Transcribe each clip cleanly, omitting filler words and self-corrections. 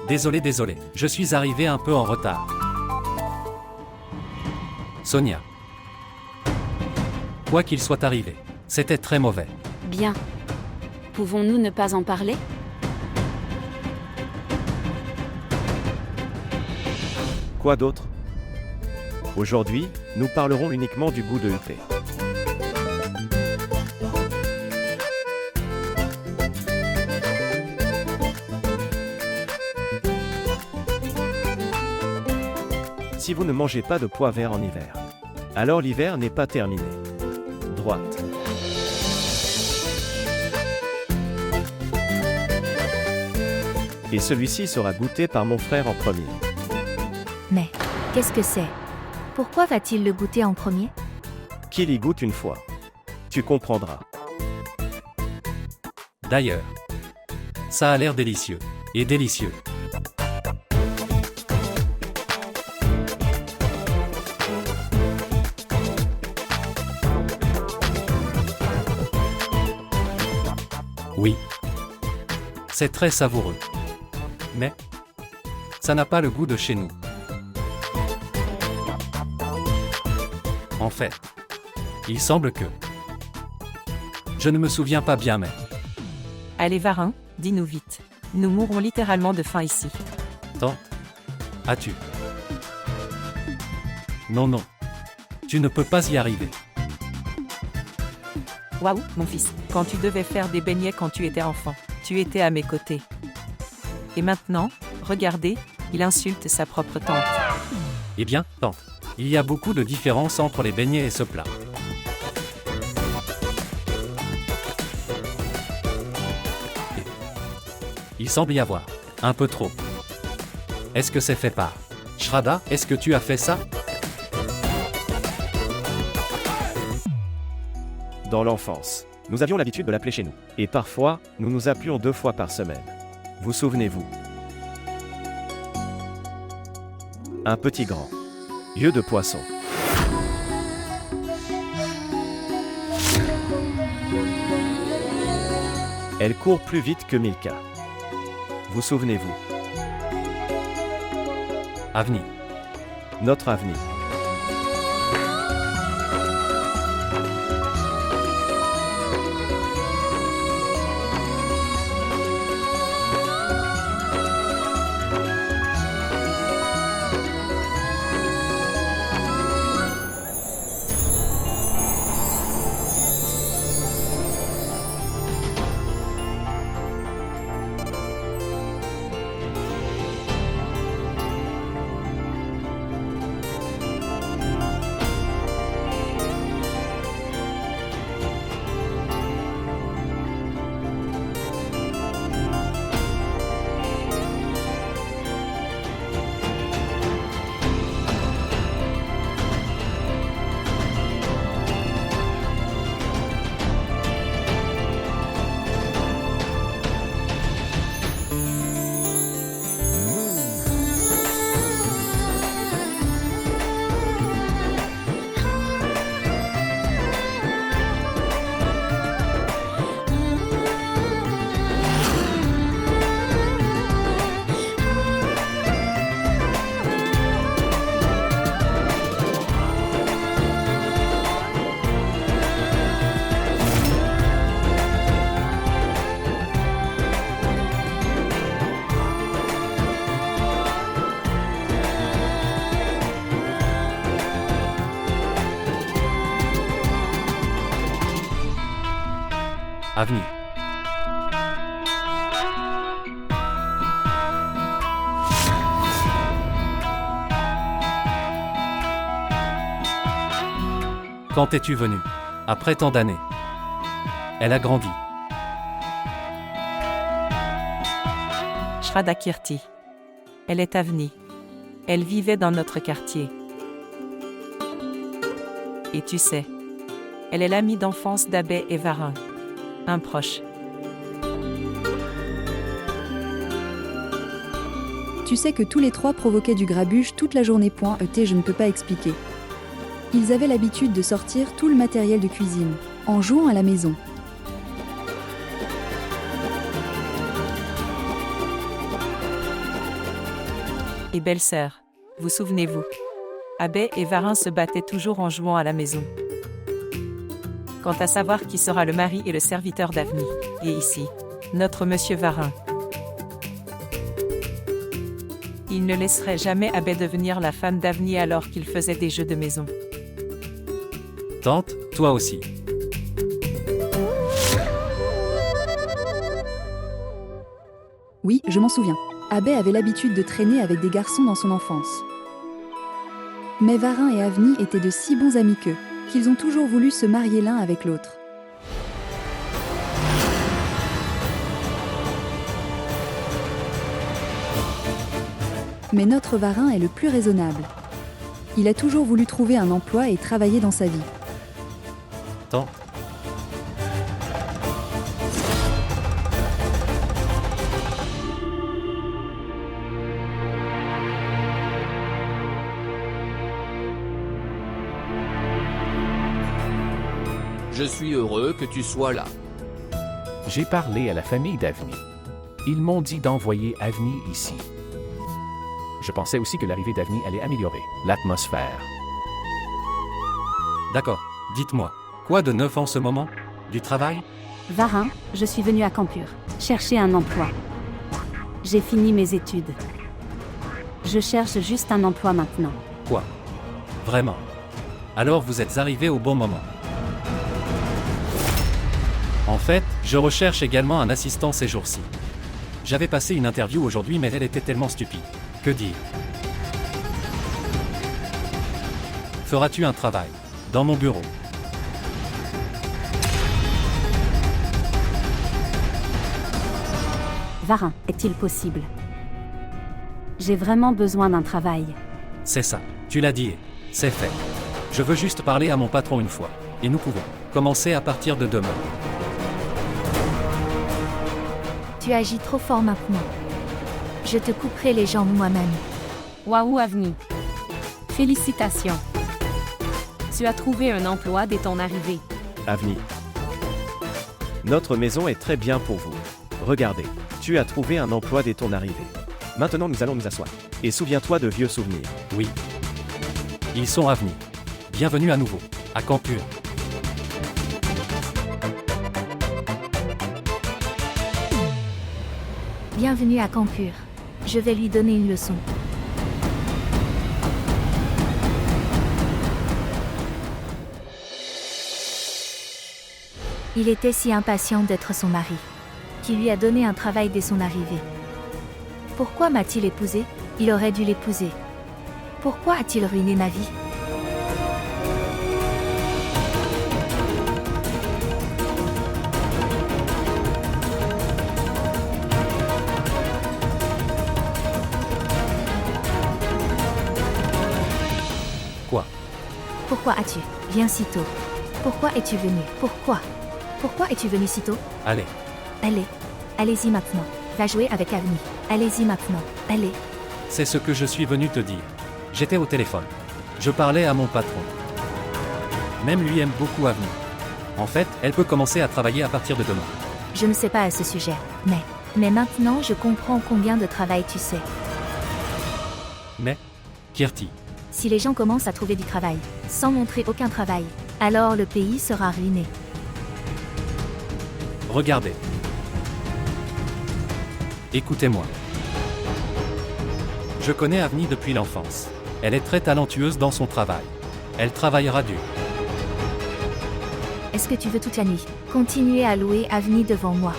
Désolé, je suis arrivé un peu en retard. Sonia. Quoi qu'il soit arrivé, c'était très mauvais. Bien. Pouvons-nous ne pas en parler? Quoi d'autre? Aujourd'hui, nous parlerons uniquement du goût de thé. Si vous ne mangez pas de pois verts en hiver, alors l'hiver n'est pas terminé. Droite. Et celui-ci sera goûté par mon frère en premier. Mais, qu'est-ce que c'est? Pourquoi va-t-il le goûter en premier? Qu'il y goûte une fois. Tu comprendras. D'ailleurs, ça a l'air délicieux. Et délicieux. Oui. C'est très savoureux. Mais ça n'a pas le goût de chez nous. En fait, il semble que... Je ne me souviens pas bien mais... Allez Varin, dis-nous vite. Nous mourrons littéralement de faim ici. Tant as-tu? Non. Tu ne peux pas y arriver. Waouh, mon fils, quand tu devais faire des beignets quand tu étais enfant, tu étais à mes côtés. Et maintenant, regardez, il insulte sa propre tante. Eh bien, tante, il y a beaucoup de différences entre les beignets et ce plat. Il semble y avoir un peu trop. Est-ce que c'est fait par Shraddha? Est-ce que tu as fait ça? Dans l'enfance, nous avions l'habitude de l'appeler chez nous. Et parfois, nous nous appelions 2 fois par semaine. Vous souvenez-vous? Un petit grand. Yeux de poisson. Elle court plus vite que Milka. Vous souvenez-vous? Avni. Notre Avni. Avni. Quand es-tu venue? Après tant d'années. Elle a grandi. Shraddha Kirti. Elle est Avni. Elle vivait dans notre quartier. Et tu sais, elle est l'amie d'enfance d'Abhay et Varin. Un proche. Tu sais que tous les 3 provoquaient du grabuge toute la journée. Je ne peux pas expliquer. Ils avaient l'habitude de sortir tout le matériel de cuisine, en jouant à la maison. et belle-sœur. Vous souvenez-vous? Abbé et Varin se battaient toujours en jouant à la maison. Quant à savoir qui sera le mari et le serviteur d'Avni, et ici, notre monsieur Varin. Il ne laisserait jamais Abbé devenir la femme d'Avni alors qu'il faisait des jeux de maison. Tante, toi aussi. Oui, je m'en souviens. Abbé avait l'habitude de traîner avec des garçons dans son enfance. Mais Varin et Avni étaient de si bons amis qu'ils ont toujours voulu se marier l'un avec l'autre. Mais notre Varin est le plus raisonnable. Il a toujours voulu trouver un emploi et travailler dans sa vie. Tante. Je suis heureux que tu sois là. J'ai parlé à la famille d'Avni. Ils m'ont dit d'envoyer Avni ici. Je pensais aussi que l'arrivée d'Avni allait améliorer l'atmosphère. D'accord, dites-moi, quoi de neuf en ce moment? Du travail? Varin, je suis venu à Campur, chercher un emploi. J'ai fini mes études. Je cherche juste un emploi maintenant. Quoi? Vraiment? Alors vous êtes arrivé au bon moment. En fait, je recherche également un assistant ces jours-ci. J'avais passé une interview aujourd'hui mais elle était tellement stupide. Que dire? Feras-tu un travail? Dans mon bureau. Varin, est-il possible? J'ai vraiment besoin d'un travail. C'est ça, tu l'as dit, c'est fait. Je veux juste parler à mon patron une fois. Et nous pouvons commencer à partir de demain. Tu agis trop fort maintenant. Je te couperai les jambes moi-même. Waouh Avni. Félicitations. Tu as trouvé un emploi dès ton arrivée. Avni. Notre maison est très bien pour vous. Regardez, tu as trouvé un emploi dès ton arrivée. Maintenant nous allons nous asseoir. Et souviens-toi de vieux souvenirs. Oui. Ils sont Avni. Bienvenue à nouveau, à Campur. Bienvenue à Campur. Je vais lui donner une leçon. Il était si impatient d'être son mari, qui lui a donné un travail dès son arrivée. Pourquoi m'a-t-il épousé? Il aurait dû l'épouser. Pourquoi a-t-il ruiné ma vie? Quoi? Pourquoi as-tu viens si tôt? Pourquoi es-tu venu? Pourquoi es-tu venu si tôt? Allez, Allez-y maintenant. Va jouer avec Avni. Allez-y maintenant. Allez. c'est ce que je suis venu te dire. J'étais au téléphone. Je parlais à mon patron. Même lui aime beaucoup Avni. En fait, elle peut commencer à travailler à partir de demain. Je ne sais pas à ce sujet, mais maintenant je comprends combien de travail tu sais. Mais, Kirti, Si les gens commencent à trouver du travail, sans montrer aucun travail, alors le pays sera ruiné. regardez. Écoutez-moi. Je connais Avni depuis l'enfance. Elle est très talentueuse dans son travail. Elle travaillera dur. Est-ce que tu veux toute la nuit continuer à louer Avni devant moi?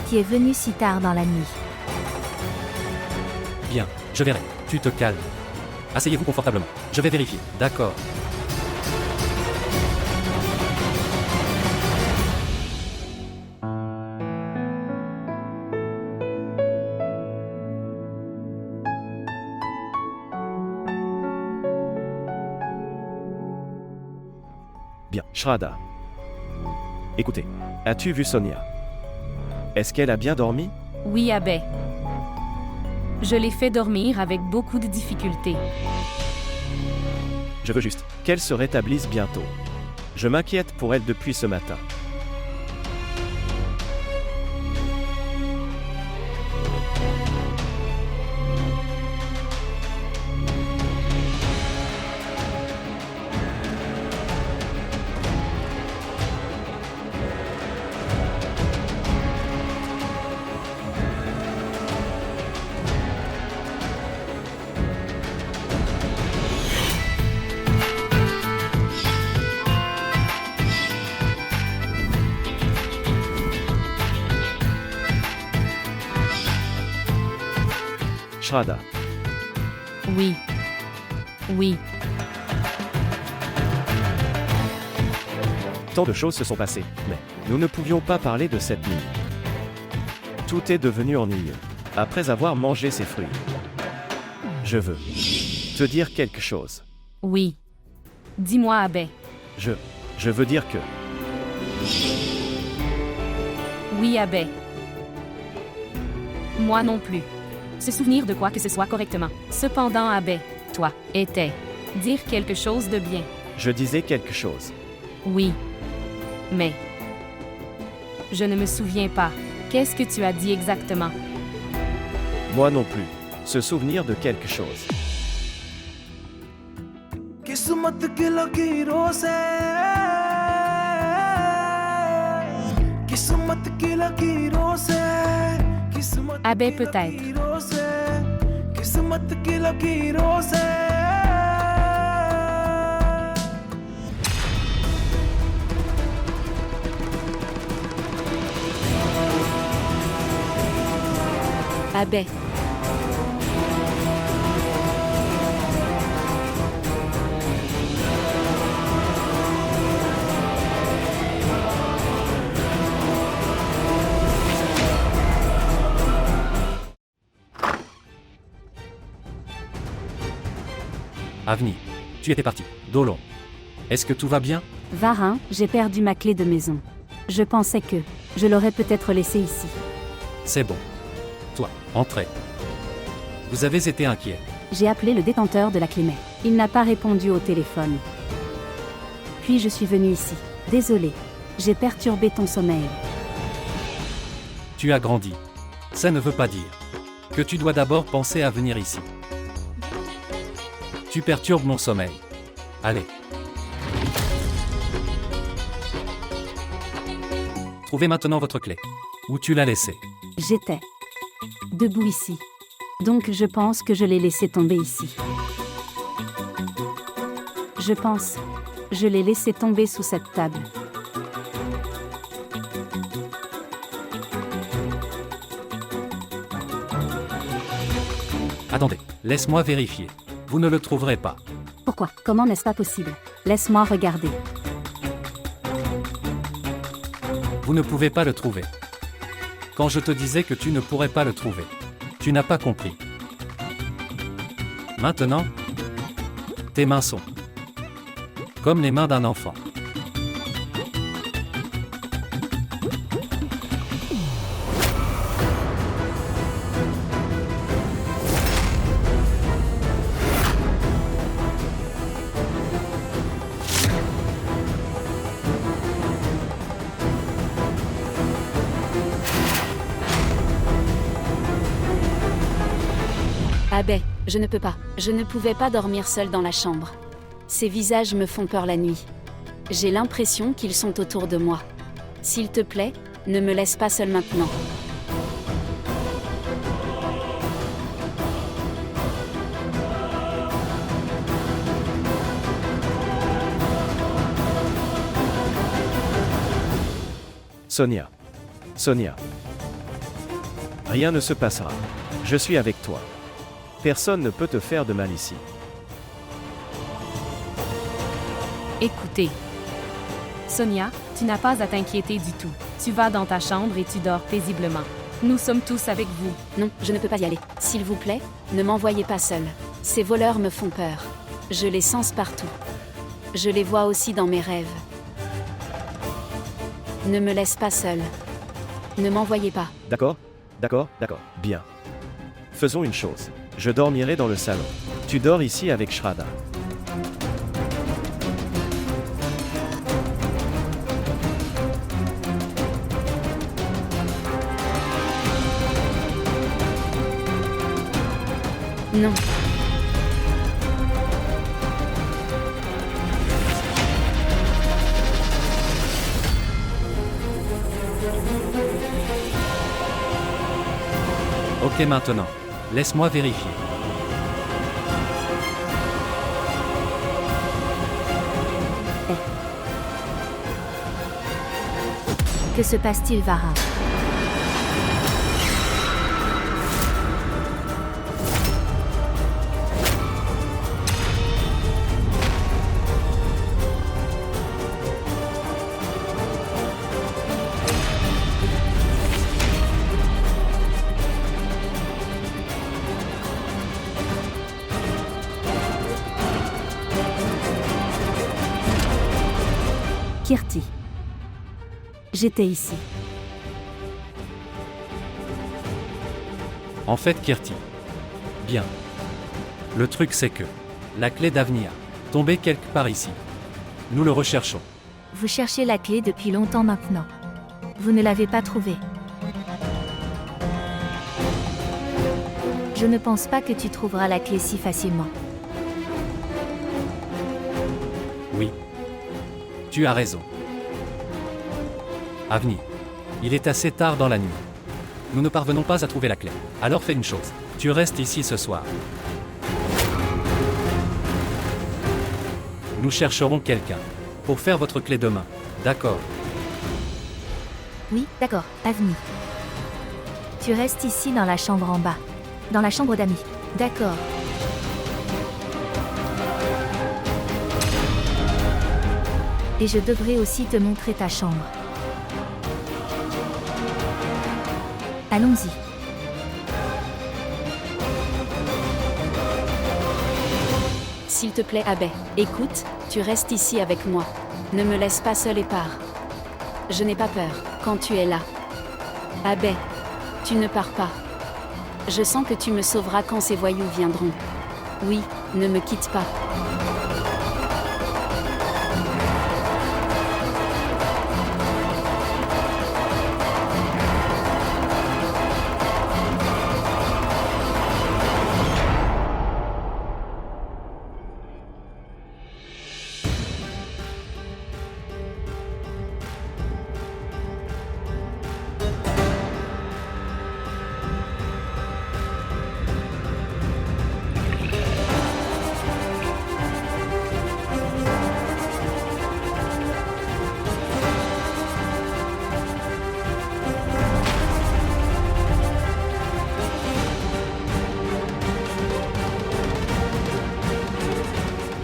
Qui est venu si tard dans la nuit? Bien, je verrai. Tu te calmes. Asseyez-vous confortablement. Je vais vérifier. D'accord. Bien, Shraddha. Écoutez, as-tu vu Sonia? Est-ce qu'elle a bien dormi? Oui, Abbé. Je l'ai fait dormir avec beaucoup de difficultés. Je veux juste qu'elle se rétablisse bientôt. Je m'inquiète pour elle depuis ce matin. Shraddha. Oui. Oui. Tant de choses se sont passées, mais nous ne pouvions pas parler de cette nuit. Tout est devenu ennuyeux. Après avoir mangé ces fruits. Je veux te dire quelque chose. Oui. Dis-moi, Abbé. Je veux dire que... Oui, Abbé. Moi non plus. Se souvenir de quoi que ce soit correctement. Cependant, Abbé, toi, était. Dire quelque chose de bien. Je disais quelque chose. Oui. Mais. Je ne me souviens pas. Qu'est-ce que tu as dit exactement? Moi non plus. Se souvenir de quelque chose. किस्मत की लकीरों से किस्मत की लकीरों से किस्मत Abbé, की peut-être. लकीरों से किस्मत की लकीरों से Abbé. Avni, tu étais parti. Dolon. Est-ce que tout va bien? Varin, j'ai perdu ma clé de maison. Je pensais que je l'aurais peut-être laissée ici. C'est bon. Toi, entrez. Vous avez été inquiet. J'ai appelé le détenteur de la clé, mais il n'a pas répondu au téléphone. Puis je suis venue ici. Désolée. J'ai perturbé ton sommeil. Tu as grandi. Ça ne veut pas dire que tu dois d'abord penser à venir ici. Tu perturbes mon sommeil. Allez. Trouvez maintenant votre clé. Où tu l'as laissée? J'étais debout ici. Donc je pense que je l'ai laissé tomber ici. Je pense. Je l'ai laissé tomber sous cette table. Attendez, laisse-moi vérifier. Vous ne le trouverez pas. Pourquoi? Comment n'est-ce pas possible? Laisse-moi regarder. Vous ne pouvez pas le trouver. Quand je te disais que tu ne pourrais pas le trouver, tu n'as pas compris. Maintenant, tes mains sont comme les mains d'un enfant. Abbé, je ne peux pas. Je ne pouvais pas dormir seule dans la chambre. Ces visages me font peur la nuit. J'ai l'impression qu'ils sont autour de moi. S'il te plaît, ne me laisse pas seule maintenant. Sonia. Sonia. Rien ne se passera. Je suis avec toi. Personne ne peut te faire de mal ici. Écoutez. Sonia, tu n'as pas à t'inquiéter du tout. Tu vas dans ta chambre et tu dors paisiblement. Nous sommes tous avec vous. Non, je ne peux pas y aller. S'il vous plaît, ne m'envoyez pas seule. Ces voleurs me font peur. Je les sens partout. Je les vois aussi dans mes rêves. Ne me laisse pas seule. Ne m'envoyez pas. D'accord? D'accord? D'accord. Bien. Faisons une chose. Je dormirai dans le salon. Tu dors ici avec Shraddha. Non. Ok maintenant. Laisse-moi vérifier. Que se passe-t-il, Varin? Kirti. J'étais ici. En fait, Kirti. Bien. Le truc c'est que la clé d'Avni a tombé quelque part ici. Nous le recherchons. Vous cherchez la clé depuis longtemps maintenant. Vous ne l'avez pas trouvée. Je ne pense pas que tu trouveras la clé si facilement. Oui. Tu as raison. Avni. Il est assez tard dans la nuit. Nous ne parvenons pas à trouver la clé. Alors fais une chose. Tu restes ici ce soir. Nous chercherons quelqu'un pour faire votre clé demain. D'accord. Oui, d'accord, Avni. Tu restes ici dans la chambre en bas. Dans la chambre d'amis. D'accord. Et je devrais aussi te montrer ta chambre. Allons-y. S'il te plaît, Abbé, écoute, tu restes ici avec moi. Ne me laisse pas seule et pars. Je n'ai pas peur quand tu es là. Abbé, tu ne pars pas. Je sens que tu me sauveras quand ces voyous viendront. Oui, ne me quitte pas.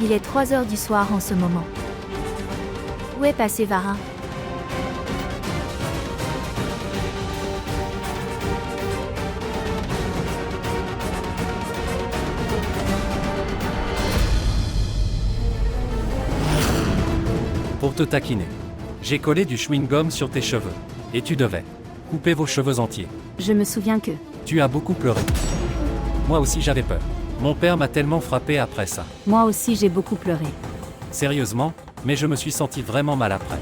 Il est 3 heures du soir en ce moment. Où est passé Varin? Pour te taquiner. J'ai collé du chewing-gum sur tes cheveux. Et tu devais couper vos cheveux entiers. Je me souviens que... Tu as beaucoup pleuré. Moi aussi j'avais peur. Mon père m'a tellement frappé après ça. Moi aussi j'ai beaucoup pleuré. Sérieusement, mais je me suis senti vraiment mal après.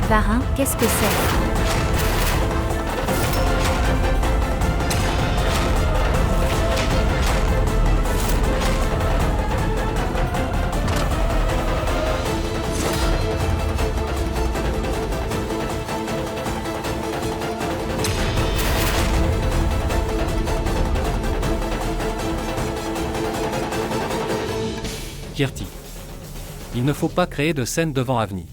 Varin, qu'est-ce que c'est? Kirti. Il ne faut pas créer de scène devant Avni.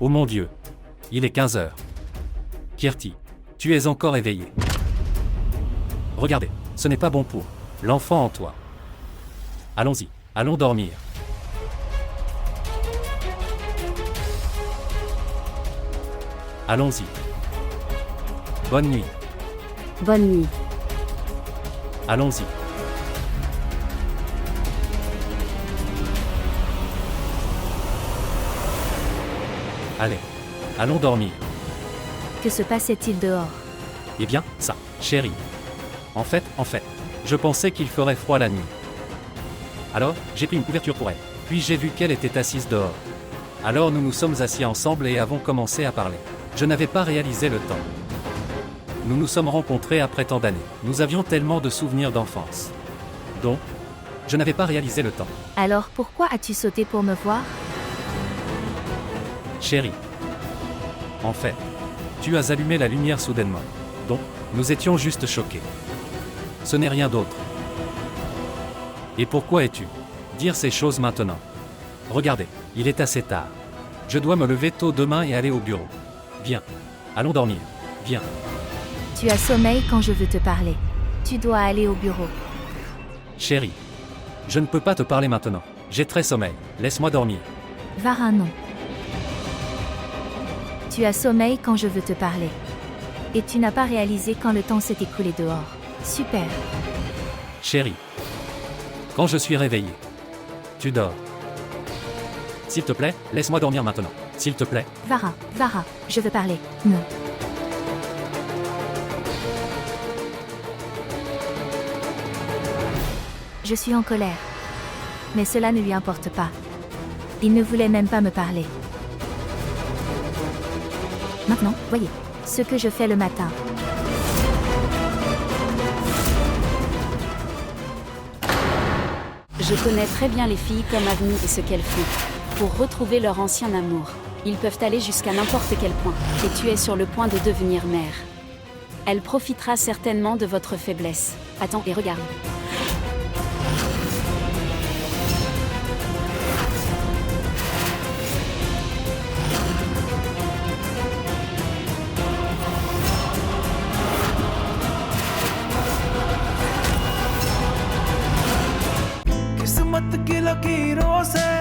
Oh mon Dieu. Il est 15 heures. Kirti, tu es encore éveillé. Regardez, ce n'est pas bon pour l'enfant en toi. Allons-y, allons dormir. Allons-y. Bonne nuit. Bonne nuit. Allons-y. Allez, allons dormir. Que se passait-il dehors? Eh bien, ça, chérie. En fait, je pensais qu'il ferait froid la nuit. Alors, j'ai pris une couverture pour elle. Puis j'ai vu qu'elle était assise dehors. Alors nous nous sommes assis ensemble et avons commencé à parler. Je n'avais pas réalisé le temps. Nous nous sommes rencontrés après tant d'années. Nous avions tellement de souvenirs d'enfance. Donc, je n'avais pas réalisé le temps. Alors pourquoi as-tu sauté pour me voir? Chérie. En fait, tu as allumé la lumière soudainement. Donc, nous étions juste choqués. Ce n'est rien d'autre. Et pourquoi es-tu dire ces choses maintenant? Regardez, il est assez tard. Je dois me lever tôt demain et aller au bureau. Viens. Allons dormir. Viens. Tu as sommeil quand je veux te parler. Tu dois aller au bureau. Chérie. Je ne peux pas te parler maintenant. J'ai très sommeil. Laisse-moi dormir. Varin, non. Tu as sommeil quand je veux te parler. Et tu n'as pas réalisé quand le temps s'est écoulé dehors. Super. Chérie. Quand je suis réveillé. Tu dors. S'il te plaît, laisse-moi dormir maintenant. S'il te plaît. Vara, je veux parler. Non. Je suis en colère. Mais cela ne lui importe pas. Il ne voulait même pas me parler. Maintenant, voyez, ce que je fais le matin. Je connais très bien les filles comme Avni et ce qu'elles font. Pour retrouver leur ancien amour, ils peuvent aller jusqu'à n'importe quel point. Et tu es sur le point de devenir mère. Elle profitera certainement de votre faiblesse. Attends et regarde. किस्मत की लकीरों से